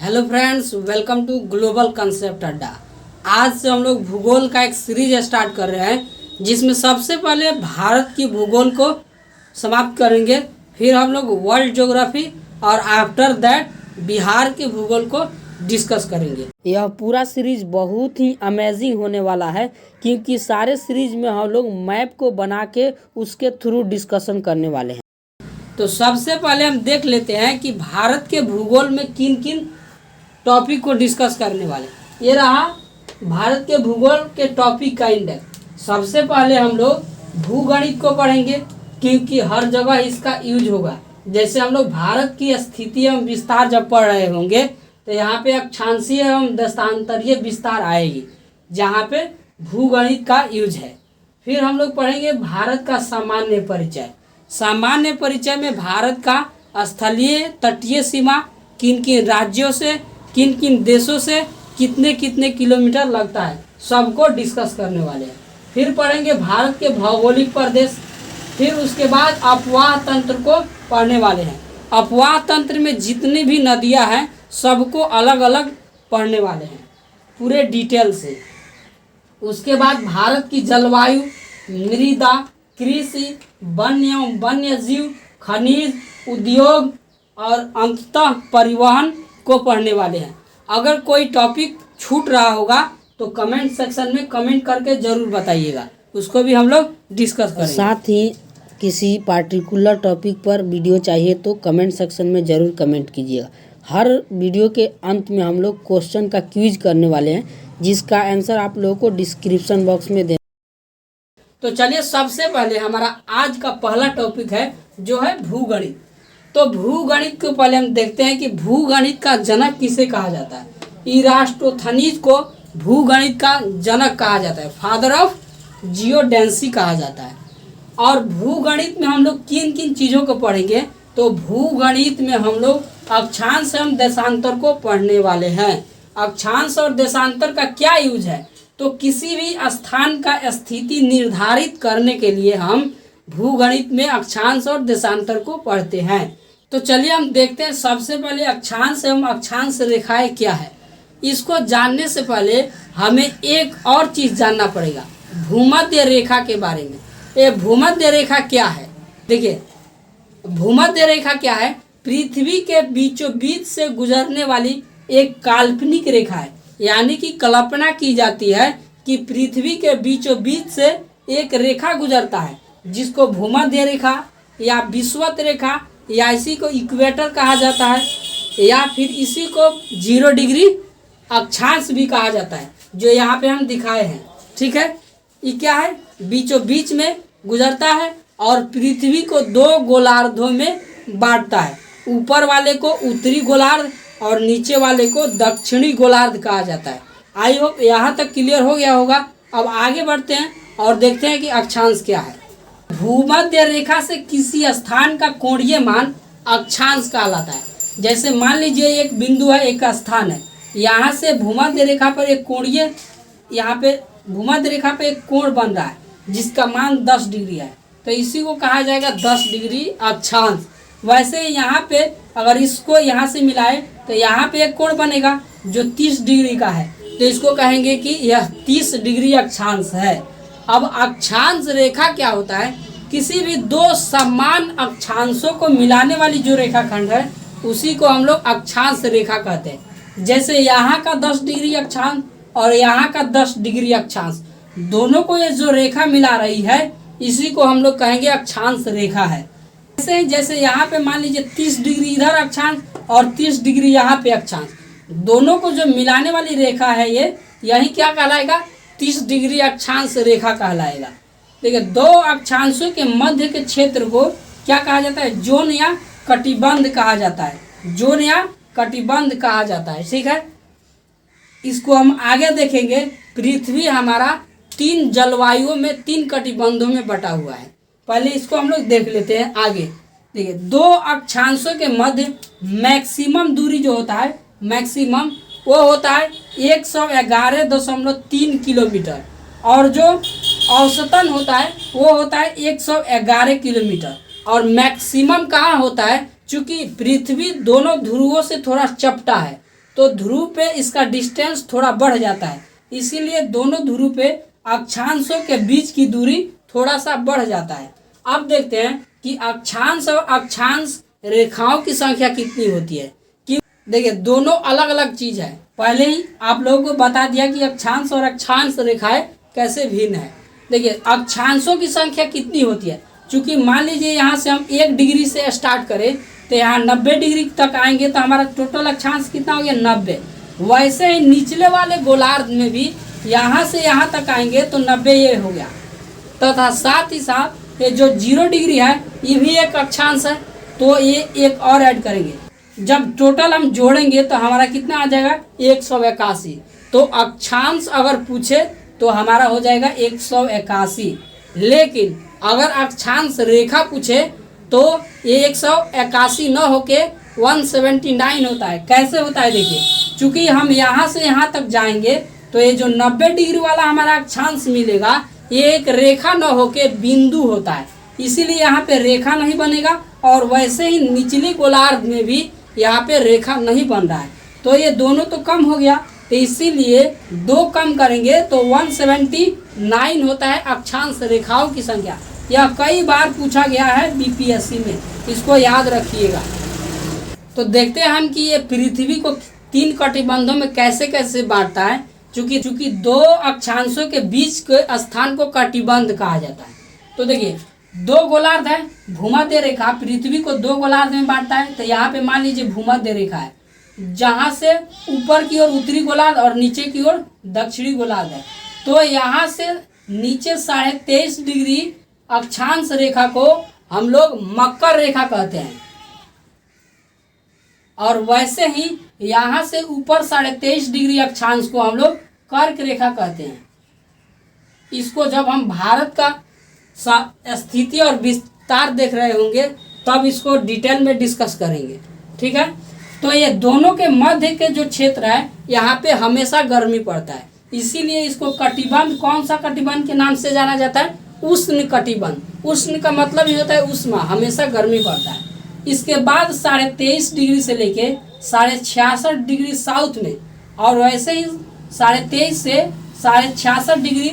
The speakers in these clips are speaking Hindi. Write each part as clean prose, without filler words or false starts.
Hello friends, welcome to global concept Adda. आज से हम लोग भूगोल का एक सीरीज स्टार्ट कर रहे हैं, जिसमें सबसे पहले भारत की भूगोल को समाप्त करेंगे, फिर हम लोग वर्ल्ड ज्योग्राफी और आफ्टर दैट बिहार के भूगोल को डिस्कस करेंगे। यह पूरा सीरीज बहुत ही अमेजिंग होने वाला है, क्योंकि सारे सीरीज में हम लोग मैप को बना के उसके थ्रू डिस्कशन करने वाले हैं। तो सबसे पहले हम देख लेते हैं कि भारत के भूगोल में किन किन टॉपिक को डिस्कस करने वाले। ये रहा भारत के भूगोल के टॉपिक का इंडेक्स। सबसे पहले हम लोग भूगणित को पढ़ेंगे, क्योंकि हर जगह इसका यूज होगा। जैसे हम लोग भारत की स्थिति एवं विस्तार जब पढ़ रहे होंगे तो यहाँ पे अक्षांशीय एवं देशांतरीय विस्तार आएगी, जहाँ पे भूगणित का यूज है। फिर हम लोग पढ़ेंगे भारत का सामान्य परिचय। सामान्य परिचय में भारत का स्थलीय तटीय सीमा, किन किन राज्यों से, किन किन देशों से कितने कितने किलोमीटर लगता है, सबको डिस्कस करने वाले हैं। फिर पढ़ेंगे भारत के भौगोलिक प्रदेश। फिर उसके बाद अपवाह तंत्र को पढ़ने वाले हैं। अपवाह तंत्र में जितनी भी नदियां हैं सबको अलग अलग पढ़ने वाले हैं पूरे डिटेल से। उसके बाद भारत की जलवायु, मृदा, कृषि, वन्य एवं वन्य जीव, खनिज, उद्योग और अंततः परिवहन को पढ़ने वाले हैं। अगर कोई टॉपिक छूट रहा होगा तो कमेंट सेक्शन में कमेंट करके ज़रूर बताइएगा, उसको भी हम लोग डिस्कस करेंगे। साथ ही किसी पार्टिकुलर टॉपिक पर वीडियो चाहिए तो कमेंट सेक्शन में ज़रूर कमेंट कीजिएगा। हर वीडियो के अंत में हम लोग क्वेश्चन का क्विज करने वाले हैं, जिसका आंसर आप लोगों को डिस्क्रिप्शन बॉक्स में दे। तो चलिए, सबसे पहले हमारा आज का पहला टॉपिक है जो है भूगणित। तो भूगणित को पहले हम देखते हैं कि भूगणित का जनक किसे कहा जाता है। इरास्टोथनीज को भूगणित का जनक कहा जाता है, फादर ऑफ जियोडेंसी कहा जाता है। और भूगणित में हम लोग किन किन चीज़ों को पढ़ेंगे, तो भूगणित में हम लोग अक्षांश एवं देशांतर को पढ़ने वाले हैं। अक्षांश और देशांतर का क्या यूज है, तो किसी भी स्थान का स्थिति निर्धारित करने के लिए हम भूगणित में अक्षांश और देशांतर को पढ़ते हैं। तो चलिए हम देखते हैं। सबसे पहले अक्षांश एवं अक्षांश रेखाएं क्या है। इसको जानने से पहले हमें एक और चीज़ जानना पड़ेगा, भूमध्य रेखा के बारे में। ये भूमध्य रेखा क्या है, देखिए भूमध्य रेखा क्या है, पृथ्वी के बीचों बीच से गुजरने वाली एक काल्पनिक रेखा है। यानी कि कल्पना की जाती है कि पृथ्वी के बीचों बीच से एक रेखा गुजरता है, जिसको भूमध्य रेखा या विषुवत रेखा या इसी को इक्वेटर कहा जाता है, या फिर इसी को 0 डिग्री अक्षांश भी कहा जाता है, जो यहाँ पे हम दिखाए हैं। ठीक है, ये क्या है, बीचों बीच में गुजरता है और पृथ्वी को 2 गोलार्धों में बांटता है। ऊपर वाले को उत्तरी गोलार्ध और नीचे वाले को दक्षिणी गोलार्ध कहा जाता है। आई होप यहाँ तक क्लियर हो गया होगा। अब आगे बढ़ते हैं और देखते हैं कि अक्षांश क्या है। भूमध्य रेखा से किसी स्थान का कोणीय मान अक्षांश कहलाता है। जैसे मान लीजिए एक बिंदु है, एक स्थान है, यहाँ से भूमध्य रेखा पर एक कोणीय, यहाँ पे भूमध्य रेखा पे एक कोण बन रहा है जिसका मान 10 डिग्री है, तो इसी को कहा जाएगा 10 डिग्री अक्षांश। वैसे यहाँ पे अगर इसको यहाँ से मिलाए तो यहाँ पे एक कोण बनेगा जो 30 डिग्री का है, तो इसको कहेंगे कि यह 30 डिग्री अक्षांश है। अब अक्षांश रेखा क्या होता है, किसी भी 2 समान अक्षांशों को मिलाने वाली जो रेखाखंड है उसी को हम लोग अक्षांश रेखा कहते हैं। जैसे यहाँ का 10 डिग्री अक्षांश और यहाँ का 10 डिग्री अक्षांश, दोनों को ये जो रेखा मिला रही है इसी को हम लोग कहेंगे अक्षांश रेखा है। जैसे यहाँ पे मान लीजिए 30 डिग्री इधर अक्षांश और 30 डिग्री यहाँ पे अक्षांश, दोनों को जो मिलाने वाली रेखा है ये, यही क्या कहलाएगा, 30 डिग्री अक्षांश रेखा कहलाएगा। देखिए 2 अक्षांशों के मध्य के क्षेत्र को क्या कहा जाता है, जोन या कटिबंध कहा जाता है। जोन या कटिबंध कहा जाता है। ठीक है, इसको हम आगे देखेंगे। पृथ्वी हमारा 3 जलवायुओं में 3 कटिबंधों में बटा हुआ है। पहले इसको हम लोग देख लेते हैं आगे। देखिए 2 अक्षांशों के मध्य मैक्सिमम दूरी जो होता है, मैक्सिमम वो होता है 111.3 किलोमीटर, और जो औसतन होता है वो होता है 111 किलोमीटर। और मैक्सिमम कहाँ होता है, चूँकि पृथ्वी दोनों ध्रुवों से थोड़ा चपटा है, तो ध्रुव पे इसका डिस्टेंस थोड़ा बढ़ जाता है, इसीलिए दोनों ध्रुव पे अक्षांशों के बीच की दूरी थोड़ा सा बढ़ जाता है। अब देखते हैं कि अक्षांश और अक्षांश रेखाओं की संख्या कितनी होती है। कि देखिए दोनों अलग अलग चीज है, पहले ही आप लोगों को बता दिया कि अक्षांश और अक्षांश रेखाएं कैसे भिन्न है। देखिए अक्षांशों की संख्या कितनी होती है, चूंकि मान लीजिए यहाँ से हम 1 डिग्री से स्टार्ट करें तो यहाँ 90 डिग्री तक आएंगे, तो हमारा टोटल अक्षांश कितना हो गया 90। वैसे ही निचले वाले गोलार्ध में भी यहाँ से यहाँ तक आएंगे तो 90 ये हो गया, तथा साथ ही साथ ये जो 0 डिग्री है ये भी एक अक्षांश है, तो ये एक और ऐड करेंगे, जब टोटल हम जोड़ेंगे तो हमारा कितना आ जाएगा 181। तो अक्षांश अगर पूछे तो हमारा हो जाएगा 181। लेकिन अगर अक्षांश रेखा पूछे तो ये 181 न होके 179 होता है। कैसे होता है देखिए, चूंकि हम यहाँ से यहाँ तक जाएंगे तो ये जो 90 डिग्री वाला हमारा अक्षांश मिलेगा ये एक रेखा न होके बिंदु होता है, इसीलिए यहाँ पे रेखा नहीं बनेगा। और वैसे ही निचली गोलार्ध में भी यहाँ पे रेखा नहीं बन रहा है, तो ये दोनों तो कम हो गया, तो इसीलिए 2 कम करेंगे तो 179 होता है अक्षांश रेखाओं की संख्या। यह कई बार पूछा गया है बीपीएससी में, इसको याद रखिएगा। तो देखते हैं हम कि ये पृथ्वी को 3 कटिबंधों में कैसे कैसे बांटता है। चूंकि 2 अक्षांशों के बीच के स्थान को कटिबंध कहा जाता है। तो देखिए 2 गोलार्ध है, भूमध्य रेखा पृथ्वी को 2 गोलार्ध में बांटता है। तो यहाँ पे मान लीजिए भूमध्य रेखा है, जहाँ से ऊपर की ओर उत्तरी गोलार्ध और नीचे की ओर दक्षिणी गोलार्ध है। तो यहाँ से नीचे 23.5 डिग्री अक्षांश रेखा को हम लोग मकर रेखा कहते हैं, और वैसे ही यहाँ से ऊपर 23.5 डिग्री अक्षांश को हम लोग कर्क रेखा कहते हैं। इसको जब हम भारत का स्थिति और विस्तार देख रहे होंगे तब इसको डिटेल में डिस्कस करेंगे, ठीक है। तो ये दोनों के मध्य के जो क्षेत्र है यहाँ पे हमेशा गर्मी पड़ता है, इसीलिए इसको कटिबंध, कौन सा कटिबंध के नाम से जाना जाता है, उष्ण कटिबंध। उष्ण का मतलब ये होता है उष्मा, हमेशा गर्मी पड़ता है। इसके बाद 23.5 डिग्री से लेके 66.5 डिग्री साउथ में, और वैसे ही 23.5 से 66.5 डिग्री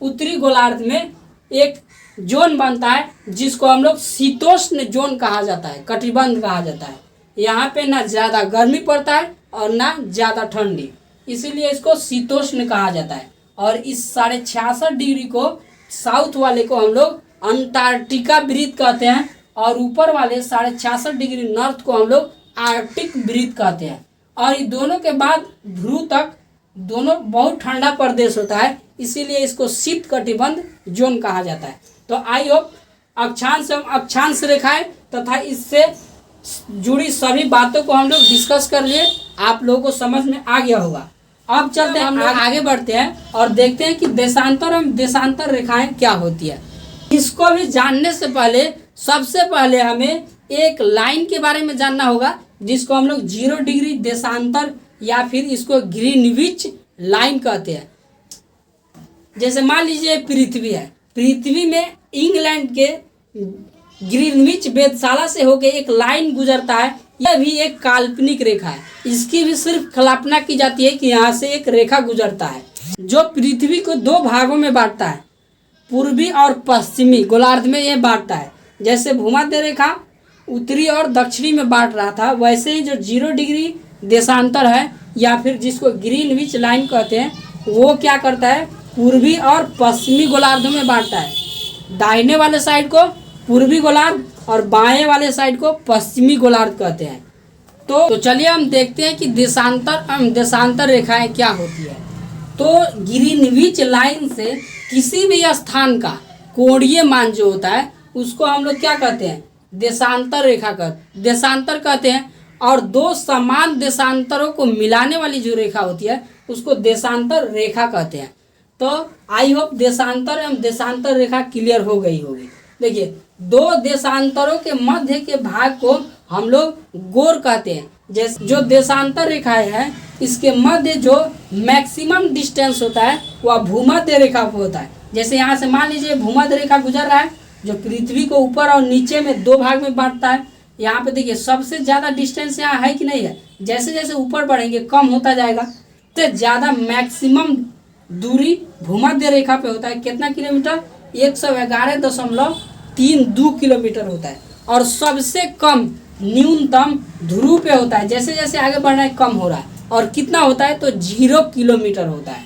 उत्तरी गोलार्ध में एक जोन बनता है जिसको हम लोग शीतोष्ण जोन कहा जाता है, कटिबंध कहा जाता है। यहाँ पे ना ज़्यादा गर्मी पड़ता है और ना ज़्यादा ठंडी, इसीलिए इसको शीतोष्ण कहा जाता है। और इस 66.5 डिग्री को साउथ वाले को हम लोग अंटार्कटिका वृत्त कहते हैं, और ऊपर वाले 66.5 डिग्री नॉर्थ को हम लोग आर्कटिक वृत्त कहते हैं। और इन दोनों के बाद ध्रुव तक दोनों बहुत ठंडा प्रदेश होता है, इसीलिए इसको शीत कटिबंध जोन कहा जाता है। तो आई होप अक्षांश एवं अक्षांश रेखाएं तथा इससे जुड़ी सभी बातों को हम लोग डिस्कस कर लिए, आप लोगों को समझ में आ गया होगा। अब चलते हैं, हम लोग आगे बढ़ते हैं और देखते हैं कि देशांतर एवं देशांतर रेखाएं क्या होती है। इसको भी जानने से पहले सबसे पहले हमें एक लाइन के बारे में जानना होगा जिसको हम लोग 0 डिग्री देशांतर या फिर इसको ग्रीनविच लाइन कहते हैं। जैसे मान लीजिए पृथ्वी है, पृथ्वी में इंग्लैंड के ग्रीनविच वेधशाला से होकर एक लाइन गुजरता है, यह भी एक काल्पनिक रेखा है। इसकी भी सिर्फ कल्पना की जाती है कि यहाँ से एक रेखा गुजरता है जो पृथ्वी को 2 भागों में बांटता है, पूर्वी और पश्चिमी गोलार्ध में यह बांटता है। जैसे भूमध्य रेखा उत्तरी और दक्षिणी में बांट रहा था, वैसे ही जो 0 डिग्री देशांतर है या फिर जिसको ग्रीनविच लाइन कहते हैं, वो क्या करता है, पूर्वी और पश्चिमी गोलार्धों में बांटता है। दाहिने वाले साइड को पूर्वी गोलार्ध और बाएं वाले साइड को पश्चिमी गोलार्ध कहते हैं। तो चलिए हम देखते हैं कि देशांतर रेखाएं क्या होती है। तो ग्रीनविच लाइन से किसी भी स्थान का कोणीय मान जो होता है उसको हम लोग क्या कहते हैं, देशांतर रेखा देशांतर कहते हैं। और 2 समान देशांतरों को मिलाने वाली जो रेखा होती है उसको देशांतर रेखा कहते हैं। तो आई होप देशांतर एवं देशांतर रेखा क्लियर हो गई होगी। देखिए 2 देशांतरों के मध्य के भाग को हम लोग गोर कहते हैं। जैसे जो देशांतर रेखाएं हैं इसके मध्य जो मैक्सिमम डिस्टेंस होता है वह भूमध्य रेखा पर होता है। जैसे यहाँ से मान लीजिए भूमध्य रेखा गुजर रहा है जो पृथ्वी को ऊपर और नीचे में 2 भाग में बांटता है। यहाँ पे देखिए सबसे ज़्यादा डिस्टेंस यहाँ है कि नहीं है। जैसे जैसे ऊपर बढ़ेंगे कम होता जाएगा। तो ज़्यादा मैक्सिमम दूरी भूमध्य रेखा पे होता है कितना किलोमीटर, 111.32 किलोमीटर होता है। और सबसे कम न्यूनतम ध्रुव पे होता है। जैसे जैसे आगे बढ़ रहा है कम हो रहा है। और कितना होता है तो 0 किलोमीटर होता है।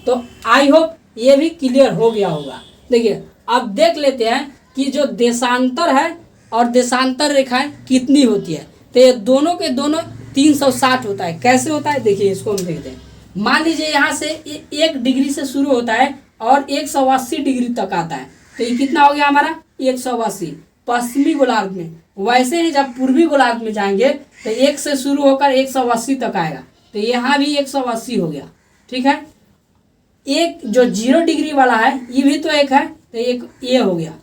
तो आई होप ये भी क्लियर हो गया होगा। देखिए अब देख लेते हैं कि जो देशांतर है और देशांतर रेखाएं कितनी होती है। तो ये दोनों के दोनों 360 होता है। कैसे होता है देखिए इसको हम देखते हैं। मान लीजिए यहाँ से 1 डिग्री से शुरू होता है और 180 डिग्री तक आता है। तो ये कितना हो गया हमारा 180 पश्चिमी गोलार्ध में। वैसे ही जब पूर्वी गोलार्ध में जाएंगे तो 1 से शुरू होकर 180 तक आएगा। तो यहाँ भी 180 हो गया। ठीक है। एक जो 0 डिग्री वाला है ये भी तो एक है, तो एक ये हो गया।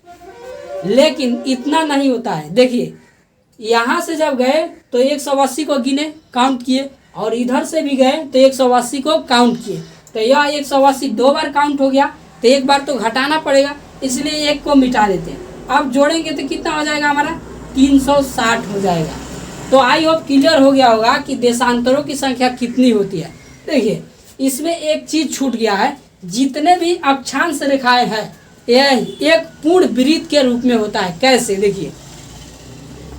लेकिन इतना नहीं होता है। देखिए यहाँ से जब गए तो 180 को गिने काउंट किए, और इधर से भी गए तो 180 को काउंट किए। तो यह 180 2 बार काउंट हो गया। तो एक बार तो घटाना पड़ेगा, इसलिए एक को मिटा देते हैं। अब जोड़ेंगे तो कितना हो जाएगा हमारा 360 हो जाएगा। तो आई होप क्लियर हो गया होगा कि देशांतरों की संख्या कितनी होती है। देखिए इसमें एक चीज छूट गया है। जितने भी अक्षांश रेखाएं हैं यह एक पूर्ण वृत्त के रूप में होता है। कैसे देखिए,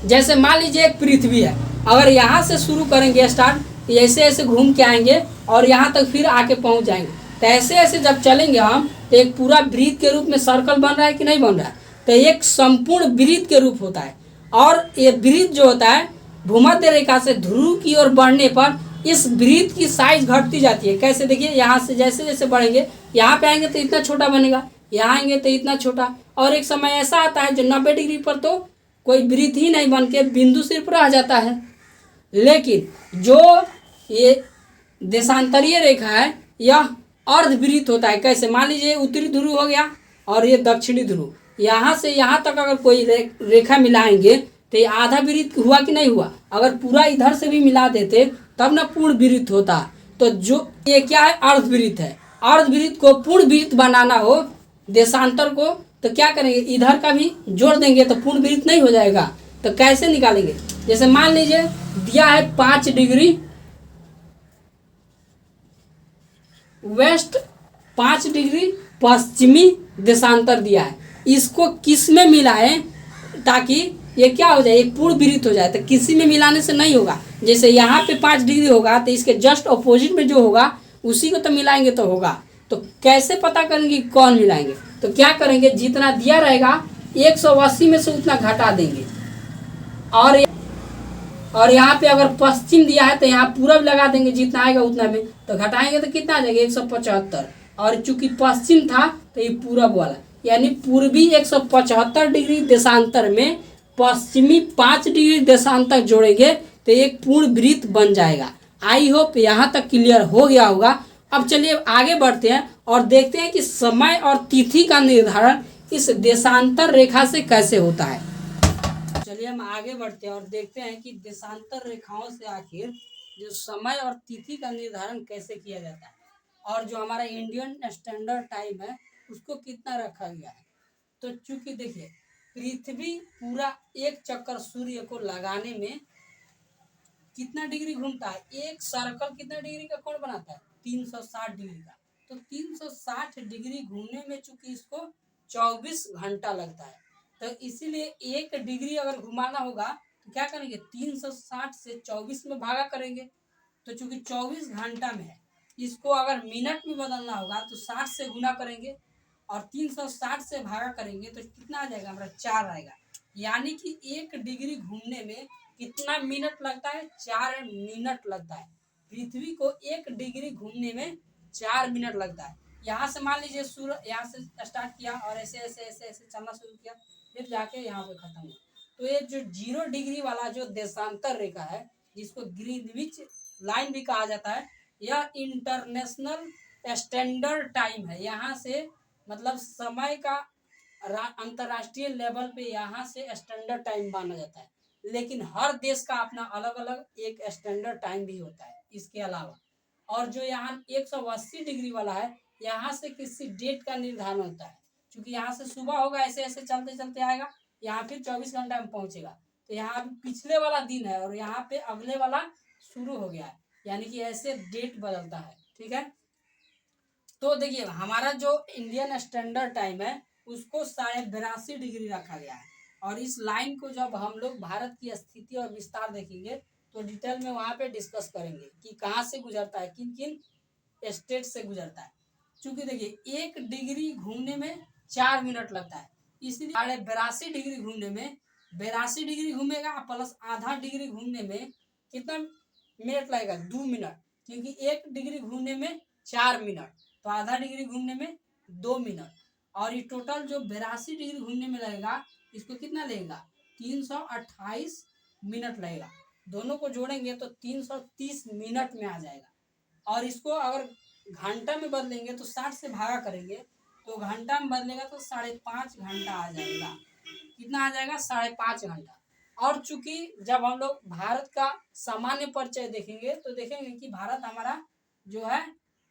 जैसे मान लीजिए एक पृथ्वी है। अगर यहाँ से शुरू करेंगे स्टार्ट, ऐसे ऐसे घूम के आएंगे और यहाँ तक फिर आके पहुँच जाएंगे। तो ऐसे ऐसे जब चलेंगे हम तो एक पूरा वृत्त के रूप में सर्कल बन रहा है कि नहीं बन रहा है। तो एक संपूर्ण वृत्त के रूप होता है। और ये वृत्त जो होता है भूमध्य रेखा से ध्रुव की ओर बढ़ने पर इस वृत्त की साइज घटती जाती है। कैसे देखिए, यहाँ से जैसे जैसे बढ़ेंगे यहाँ पे आएंगे तो इतना छोटा बनेगा, यहाँ आएंगे तो इतना छोटा। और एक समय ऐसा आता है जो 90 डिग्री पर तो कोई वृत्त ही नहीं बन के बिंदु सिर्फ रह जाता है। लेकिन जो ये देशांतरीय रेखा है यह अर्धवृत्त होता है। कैसे, मान लीजिए उत्तरी ध्रुव हो गया और ये दक्षिणी ध्रुव। यहाँ से यहाँ तक अगर कोई रेखा मिलाएंगे तो ये आधा वृत्त हुआ कि नहीं हुआ। अगर पूरा इधर से भी मिला देते तब ना पूर्ण वृत्त होता। तो जो ये क्या है अर्धवृत्त है। अर्धवृत्त को पूर्ण वृत्त बनाना हो देशांतर को तो क्या करेंगे, इधर का भी जोड़ देंगे तो पूर्ण वृत्त नहीं हो जाएगा। तो कैसे निकालेंगे, जैसे मान लीजिए दिया है 5 डिग्री वेस्ट, 5 डिग्री पश्चिमी देशांतर दिया है। इसको किस में मिलाएं ताकि ये क्या हो जाए, एक पूर्ण वृत्त हो जाए। तो किसी में मिलाने से नहीं होगा। जैसे यहाँ पे 5 डिग्री होगा तो इसके जस्ट अपोजिट में जो होगा उसी को तो मिलाएंगे तो होगा। तो कैसे पता करेंगे कौन मिलाएंगे, तो क्या करेंगे, जितना दिया रहेगा 180 में से उतना घटा देंगे। और यहाँ पे अगर पश्चिम दिया है तो यहाँ पूरब लगा देंगे, जितना आएगा उतना में। तो घटाएंगे तो कितना आ जाएगा 175। और चूंकि पश्चिम था तो ये पूरब वाला, यानी पूर्वी 175 डिग्री देशांतर में पश्चिमी 5 डिग्री देशांतर जोड़ेंगे तो एक पूर्ण वृत्त बन जाएगा। आई होप यहाँ तक क्लियर हो गया होगा। अब चलिए आगे बढ़ते हैं और देखते हैं कि समय और तिथि का निर्धारण इस देशांतर रेखा से कैसे होता है। चलिए हम आगे बढ़ते हैं और देखते हैं कि देशांतर रेखाओं से आखिर जो समय और तिथि का निर्धारण कैसे किया जाता है, और जो हमारा इंडियन स्टैंडर्ड टाइम है उसको कितना रखा गया है। तो चूंकि देखिए पृथ्वी पूरा एक चक्कर सूर्य को लगाने में कितना डिग्री घूमता है, एक सर्कल कितना डिग्री का कोण बनाता है 360 डिग्री का। तो 360 डिग्री घूमने में चूंकि इसको 24 घंटा लगता है। तो इसीलिए 1 डिग्री अगर घुमाना होगा तो क्या करेंगे 360 से 24 में भागा करेंगे। तो चूंकि 24 घंटा में है, इसको अगर मिनट में बदलना होगा तो 60 से गुना करेंगे और 360 से भागा करेंगे तो कितना आ जाएगा हमारा 4 आएगा। यानी कि 1 डिग्री घूमने में कितना मिनट लगता है, 4 मिनट लगता है। पृथ्वी को 1 डिग्री घूमने में 4 मिनट लगता है। यहाँ से मान लीजिए सूर्य यहाँ से स्टार्ट किया और ऐसे ऐसे ऐसे ऐसे चलना शुरू किया, फिर जाके यहाँ पे खत्म हुआ। तो ये जो 0 डिग्री वाला जो देशांतर रेखा है जिसको ग्रीनविच लाइन भी कहा जाता है, यह इंटरनेशनल स्टैंडर्ड टाइम है। यहाँ से मतलब समय का अंतर्राष्ट्रीय लेवल पे यहाँ से स्टैंडर्ड टाइम माना जाता है। लेकिन हर देश का अपना अलग अलग एक स्टैंडर्ड टाइम भी होता है इसके अलावा। और जो यहाँ 180 डिग्री वाला है यहाँ से किसी डेट का निर्धारण होता है। क्योंकि यहाँ से सुबह होगा ऐसे ऐसे चलते चलते आएगा, यहाँ फिर 24 घंटा में पहुँचेगा। तो यहाँ पिछले वाला दिन है और यहाँ पे अगले वाला शुरू हो गया है, यानी कि ऐसे डेट बदलता है। ठीक है, तो देखिए हमारा जो इंडियन स्टैंडर्ड टाइम है उसको 82.5 डिग्री रखा गया है। और इस लाइन को जब हम लोग भारत की स्थिति और विस्तार देखेंगे तो डिटेल में वहाँ पे डिस्कस करेंगे कि कहाँ से गुजरता है, किन किन स्टेट से गुजरता है। क्योंकि देखिए 1 डिग्री घूमने में 4 मिनट लगता है, इसलिए 82.5 डिग्री घूमने में 82 डिग्री घूमेगा प्लस आधा डिग्री घूमने में कितना मिनट लगेगा, 2 मिनट। क्योंकि 1 डिग्री घूमने में 4 मिनट, तो आधा डिग्री घूमने में 2 मिनट। और ये टोटल जो 82 डिग्री घूमने में लगेगा इसको कितना लगेगा, 328 मिनट लगेगा। दोनों को जोड़ेंगे तो 330 मिनट में आ जाएगा। और इसको अगर घंटा में बदलेंगे तो 60 से भागा करेंगे तो घंटा में बदलेगा तो 5.5 घंटा आ जाएगा। कितना आ जाएगा, 5.5 घंटा। और चूंकि जब हम लोग भारत का सामान्य परिचय देखेंगे तो देखेंगे कि भारत हमारा जो है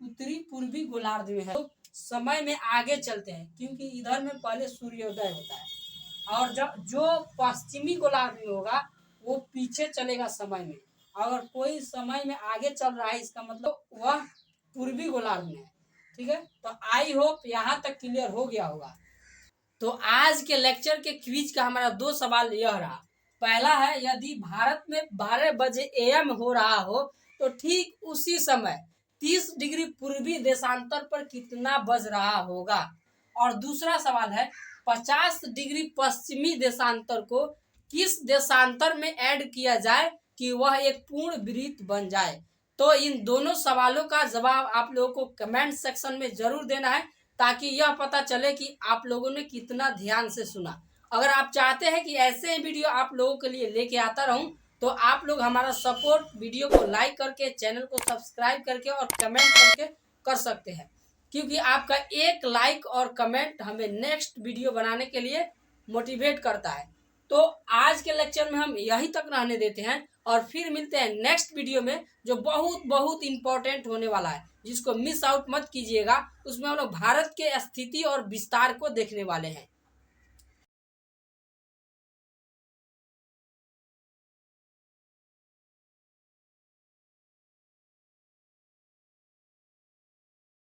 उत्तरी पूर्वी गोलार्ध में है, तो समय में आगे चलते हैं क्योंकि इधर में पहले सूर्योदय होता है। और जब जो पश्चिमी गोलार्ध में होगा वो पीछे चलेगा समय में। अगर कोई समय में आगे चल रहा है इसका मतलब वह पूर्वी गोलार्ध में है। ठीक है, तो आई होप यहाँ तक क्लियर हो गया होगा। तो आज के लेक्चर के क्विज का हमारा 2 सवाल यह रहा। पहला है, यदि भारत में 12 बजे AM हो रहा हो तो ठीक उसी समय 30 डिग्री पूर्वी देशांतर पर कितना बज रहा होगा। और दूसरा सवाल है, 50 डिग्री पश्चिमी देशांतर को किस देशांतर में ऐड किया जाए कि वह एक पूर्ण वृत्त बन जाए। तो इन दोनों सवालों का जवाब आप लोगों को कमेंट सेक्शन में जरूर देना है ताकि यह पता चले कि आप लोगों ने कितना ध्यान से सुना। अगर आप चाहते हैं कि ऐसे ही वीडियो आप लोगों के लिए लेके आता रहूं तो आप लोग हमारा सपोर्ट वीडियो को लाइक करके, चैनल को सब्सक्राइब करके और कमेंट करके कर सकते हैं, क्योंकि आपका एक लाइक और कमेंट हमें नेक्स्ट वीडियो बनाने के लिए मोटिवेट करता है। तो आज के लेक्चर में हम यहीं तक रहने देते हैं और फिर मिलते हैं नेक्स्ट वीडियो में जो बहुत बहुत इंपॉर्टेंट होने वाला है, जिसको मिस आउट मत कीजिएगा। उसमें हम लोग भारत के स्थिति और विस्तार को देखने वाले हैं।